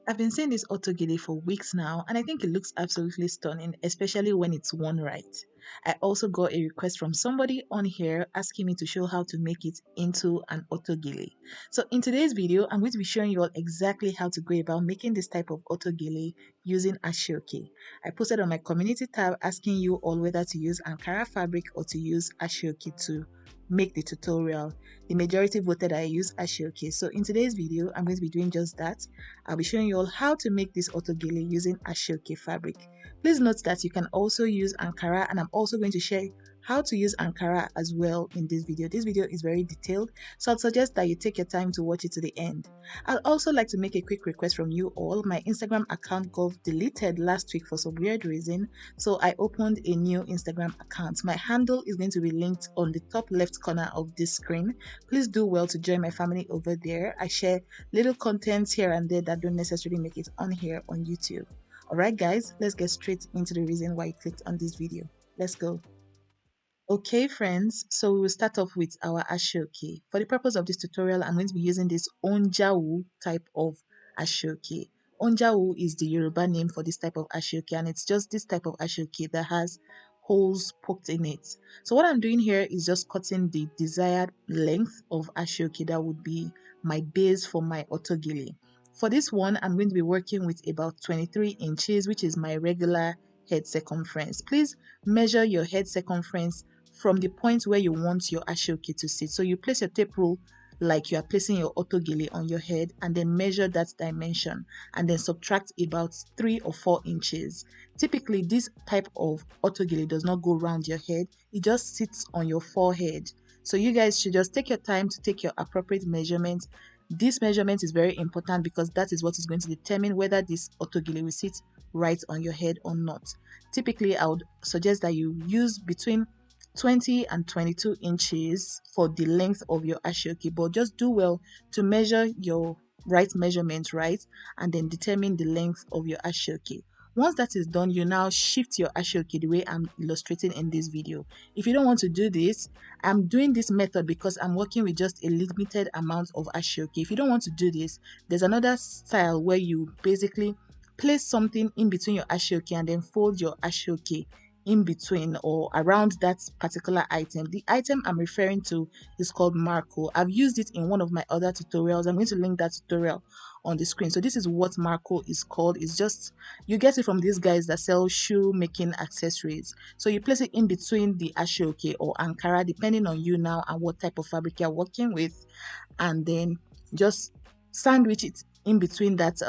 I've been seeing this Autogele for weeks now, and I think it looks absolutely stunning, especially when it's worn right. I also got a request from somebody on here asking me to show how to make it into an Autogele. So in today's video, I'm going to be showing you all exactly how to go about making this type of Autogele using ASOOKE. I posted on my community tab asking you all whether to use Ankara fabric or to use ASOOKE to make the tutorial. The majority voted I use ASOOKE. So in today's video, I'm going to be doing just that. I'll be showing you all how to make this Autogele using ASOOKE fabric. Please note that you can also use Ankara, and I'm also going to share how to use Ankara as well in this video. This video is very detailed, so I'd suggest that you take your time to watch it to the end. I'd also like to make a quick request from you all. My Instagram account got deleted last week for some weird reason, so I opened a new Instagram account. My handle is going to be linked on the top left corner of this screen. Please do well to join my family over there. I share little contents here and there that don't necessarily make it on here on YouTube. Alright guys, let's get straight into the reason why you clicked on this video. Let's go. Okay friends, so we will start off with our ASOOKE. For the purpose of this tutorial, I'm going to be using this Onjawu type of ASOOKE. Onjawu is the Yoruba name for this type of ASOOKE, and it's just this type of ASOOKE that has holes poked in it. So what I'm doing here is just cutting the desired length of ASOOKE that would be my base for my Autogele. For this one, I'm going to be working with about 23 inches, which is my regular head circumference. Please measure your head circumference from the point where you want your ASOOKE to sit. So you place your tape rule like you are placing your Autogele on your head, and then measure that dimension and then subtract about 3 or 4 inches. Typically, this type of Autogele does not go around your head, it just sits on your forehead. So you guys should just take your time to take your appropriate measurements. This measurement is very important because that is what is going to determine whether this Autogele will sit right on your head or not. Typically, I would suggest that you use between 20 and 22 inches for the length of your ASOOKE, but just do well to measure your right measurement right and then determine the length of your ASOOKE. Once that is done, you now shift your ASOOKE the way I'm illustrating in this video. If you don't want to do this, I'm doing this method because I'm working with just a limited amount of ASOOKE. If you don't want to do this, there's another style where you basically place something in between your ASOOKE and then fold your ASOOKE in between or around that particular item. The item I'm referring to is called Marco. I've used it in one of my other tutorials. I'm going to link that tutorial on the screen. So this is what Marco is called. It's just, you get it from these guys that sell shoe making accessories. So you place it in between the ASOOKE or Ankara, depending on you now and what type of fabric you're working with, and then just sandwich it in between that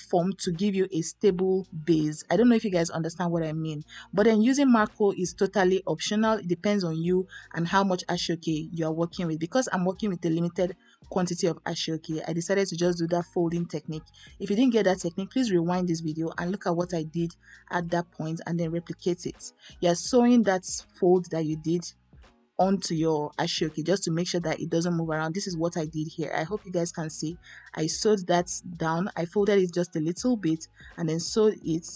form to give you a stable base. I don't know if you guys understand what I mean, but then using Marco is totally optional. It depends on you and how much ASOOKE you are working with. Because I'm working with a limited quantity of ASOOKE, I decided to just do that folding technique. If you didn't get that technique, please rewind this video and look at what I did at that point and then replicate it. You're sewing that fold that you did onto your ASOOKE just to make sure that it doesn't move around. This is what I did here. I hope you guys can see. I sewed that down. I folded it just a little bit and then sewed it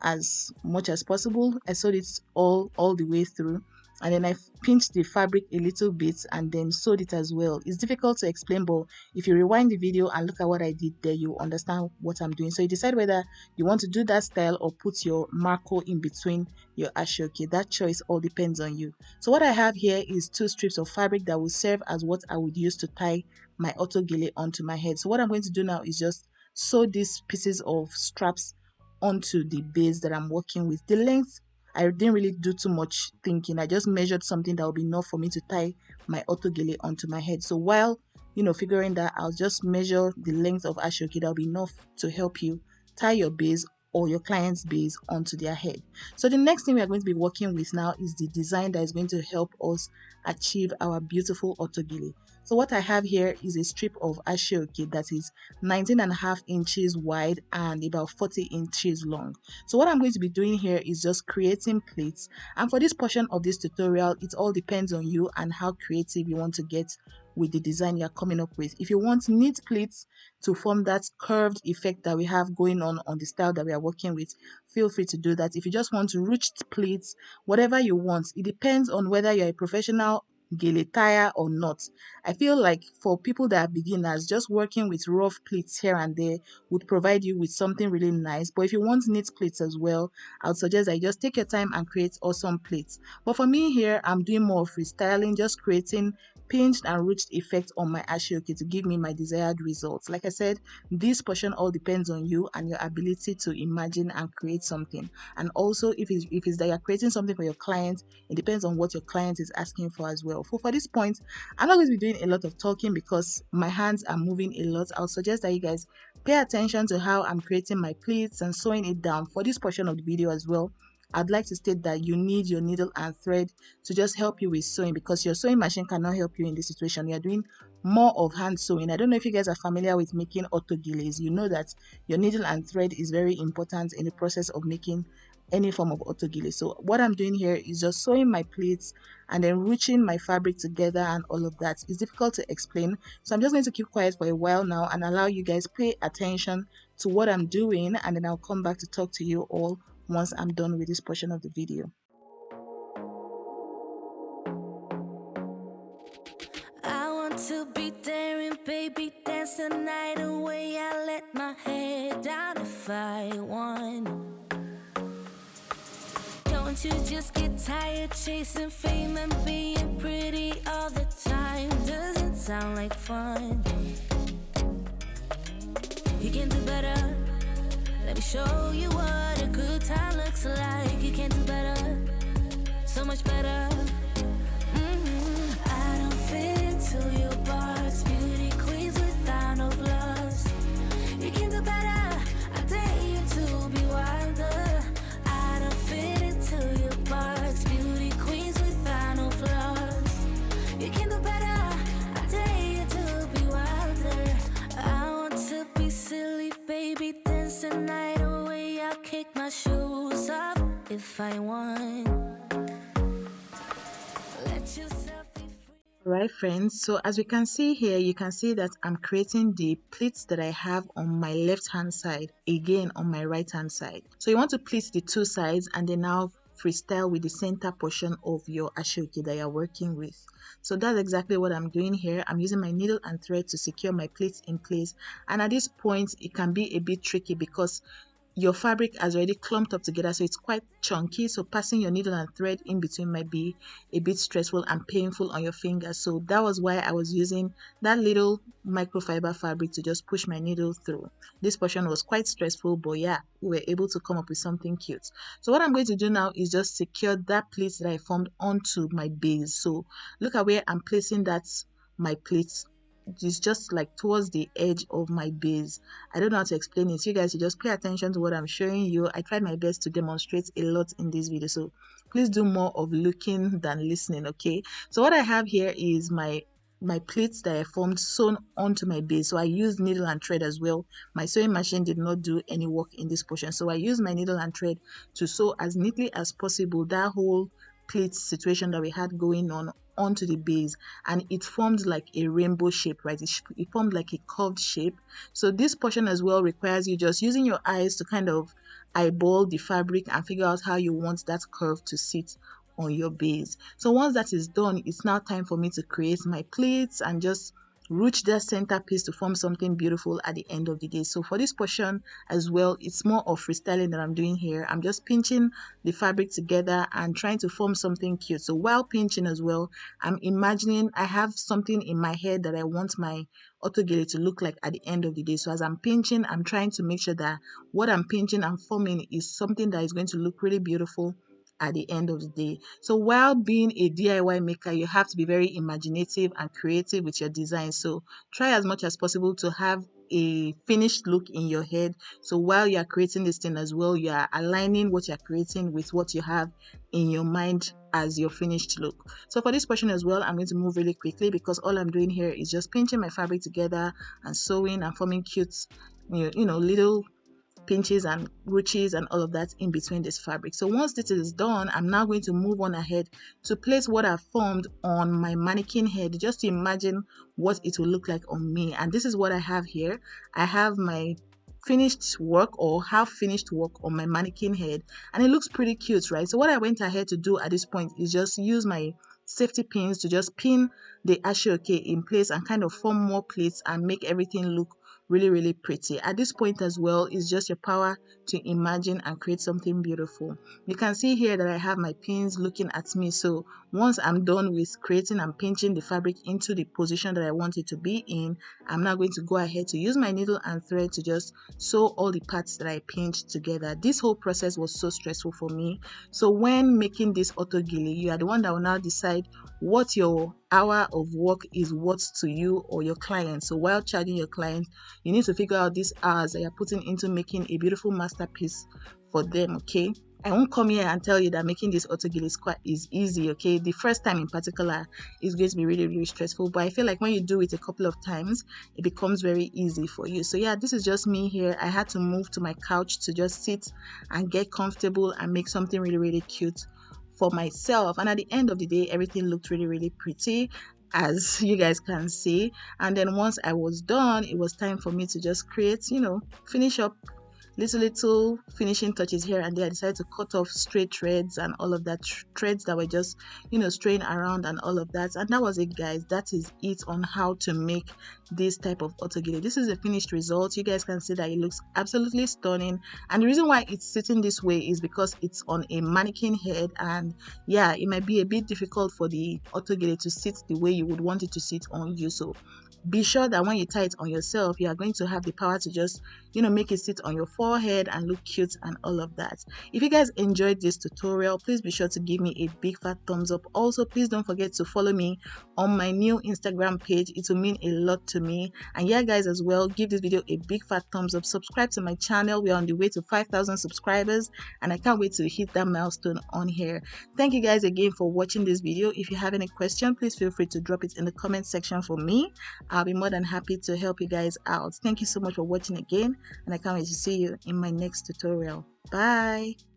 as much as possible. I sewed it all the way through, and then I pinched the fabric a little bit and then sewed it as well. It's difficult to explain, but if you rewind the video and look at what I did there, you understand what I'm doing. So you decide whether you want to do that style or put your Marco in between your ASOOKE. That choice all depends on you. So what I have here is 2 strips of fabric that will serve as what I would use to tie my Autogele onto my head. So what I'm going to do now is just sew these pieces of straps onto the base that I'm working with. The length, I didn't really do too much thinking. I just measured something that would be enough for me to tie my Autogele onto my head. So while figuring that, I'll just measure the length of ASOOKE that will be enough to help you tie your base or your client's base onto their head. So the next thing we are going to be working with now is the design that is going to help us achieve our beautiful Autogele. So what I have here is a strip of ASOOKE that is 19.5 inches wide and about 40 inches long. So what I'm going to be doing here is just creating pleats, and for this portion of this tutorial, it all depends on you and how creative you want to get with the design you're coming up with. If you want neat pleats to form that curved effect that we have going on the style that we are working with, feel free to do that. If you just want to ruched pleats, whatever you want, it depends on whether you're a professional gele tire or not. I feel like for people that are beginners, just working with rough pleats here and there would provide you with something really nice. But if you want neat pleats as well, I would suggest that you just take your time and create awesome pleats. But for me here, I'm doing more freestyling, just creating pinched and ruched effects on my ASOOKE to give me my desired results. Like I said, this portion all depends on you and your ability to imagine and create something. And also, if it's that you're creating something for your client, it depends on what your client is asking for as well. For this point, I'm not going to be doing a lot of talking because my hands are moving a lot. I'll suggest that you guys pay attention to how I'm creating my pleats and sewing it down for this portion of the video as well. I'd like to state that you need your needle and thread to just help you with sewing, because your sewing machine cannot help you in this situation. You're doing more of hand sewing. I don't know if you guys are familiar with making autogeles. You know that your needle and thread is very important in the process of making any form of autogele. So what I'm doing here is just sewing my pleats and then ruching my fabric together and all of that. It's difficult to explain, so I'm just going to keep quiet for a while now and allow you guys pay attention to what I'm doing, and then I'll come back to talk to you all once I'm done with this portion of the video. I want to be daring, baby, dance the night away. I let my head down if I want. Don't you just get tired chasing fame and being pretty all the time? Doesn't sound like fun. You can do better. Let me show you what a good time looks like. You can do better, so much better. I don't fit into your box, beauty queens without no flaws. You can do better. I dare you to be wilder. I don't fit into your box, beauty queens without no flaws. You can do better. I dare you to be wilder. I want to be silly, baby, dance the night away. I'll kick my shoes off if I want. Let yourself be free. Alright friends, so as we can see here, you can see that I'm creating the pleats that I have on my left hand side, again on my right hand side. So you want to pleat the two sides and then now freestyle with the center portion of your ASOOKE that you're working with. So that's exactly what I'm doing here. I'm using my needle and thread to secure my pleats in place, and at this point it can be a bit tricky because your fabric has already clumped up together, so it's quite chunky. So passing your needle and thread in between might be a bit stressful and painful on your fingers. So that was why I was using that little microfiber fabric to just push my needle through. This portion was quite stressful, but yeah, we were able to come up with something cute. So what I'm going to do now is just secure that pleat that I formed onto my base. So look at where I'm placing that, my pleats. It's just like towards the edge of my base. I don't know how to explain it. You guys should just pay attention to what I'm showing you. I tried my best to demonstrate a lot in this video, so please do more of looking than listening, okay? So what I have here is my pleats that I formed sewn onto my base. So I used needle and thread as well. My sewing machine did not do any work in this portion, so I used my needle and thread to sew as neatly as possible that whole pleat situation that we had going on onto the base, and it formed like a rainbow shape, right? It formed like a curved shape. So this portion as well requires you just using your eyes to kind of eyeball the fabric and figure out how you want that curve to sit on your base. So once that is done, it's now time for me to create my pleats and just ruch that center piece to form something beautiful at the end of the day. So for this portion as well, it's more of freestyling that I'm doing here. I'm just pinching the fabric together and trying to form something cute. So while pinching as well, I'm imagining I have something in my head that I want my autogele to look like at the end of the day. So as I'm pinching, I'm trying to make sure that what I'm pinching and forming is something that is going to look really beautiful at the end of the day. So while being a DIY maker, you have to be very imaginative and creative with your design. So try as much as possible to have a finished look in your head. So while you are creating this thing as well, you are aligning what you're creating with what you have in your mind as your finished look. So for this portion as well, I'm going to move really quickly because all I'm doing here is just pinching my fabric together and sewing and forming cute, little pinches and ruches and all of that in between this fabric. So once this is done, I'm now going to move on ahead to place what I've formed on my mannequin head, just to imagine what it will look like on me. And this is what I have here. I have my finished work or half finished work on my mannequin head, and it looks pretty cute, right? So what I went ahead to do at this point is just use my safety pins to just pin the ASOOKE in place and kind of form more pleats and make everything look really pretty. At this point as well, it's just your power to imagine and create something beautiful. You can see here that I have my pins looking at me, so once I'm done with creating and pinching the fabric into the position that I want it to be in, I'm now going to go ahead to use my needle and thread to just sew all the parts that I pinched together. This whole process was so stressful for me. So when making this Autogele, you are the one that will now decide what your hour of work is worth to you or your client. So while charging your client, you need to figure out these hours that you're putting into making a beautiful masterpiece for them, okay? I won't come here and tell you that making this Autogele is easy, okay? The first time in particular is going to be really stressful, but I feel like when you do it a couple of times, it becomes very easy for you. So yeah, this is just me here. I had to move to my couch to just sit and get comfortable and make something really cute for myself. And at the end of the day, everything looked really pretty, as you guys can see. And then once I was done, it was time for me to just create, finish up little finishing touches here and there. I decided to cut off straight threads and all of that, threads that were just straying around and all of that. And that was it, guys. That is it on how to make this type of Autogele. This is the finished result. You guys can see that it looks absolutely stunning, and the reason why it's sitting this way is because it's on a mannequin head, and yeah, it might be a bit difficult for the Autogele to sit the way you would want it to sit on you. So be sure that when you tie it on yourself, you are going to have the power to just make it sit on your forehead and look cute and all of that. If you guys enjoyed this tutorial, please be sure to give me a big fat thumbs up. Also, please don't forget to follow me on my new Instagram page. It will mean a lot to me. And yeah, guys, as well, give this video a big fat thumbs up. Subscribe to my channel. We are on the way to 5,000 subscribers, and I can't wait to hit that milestone on here. Thank you guys again for watching this video. If you have any question, please feel free to drop it in the comment section for me. I'll be more than happy to help you guys out. Thank you so much for watching again, and I can't wait to see you in my next tutorial. Bye.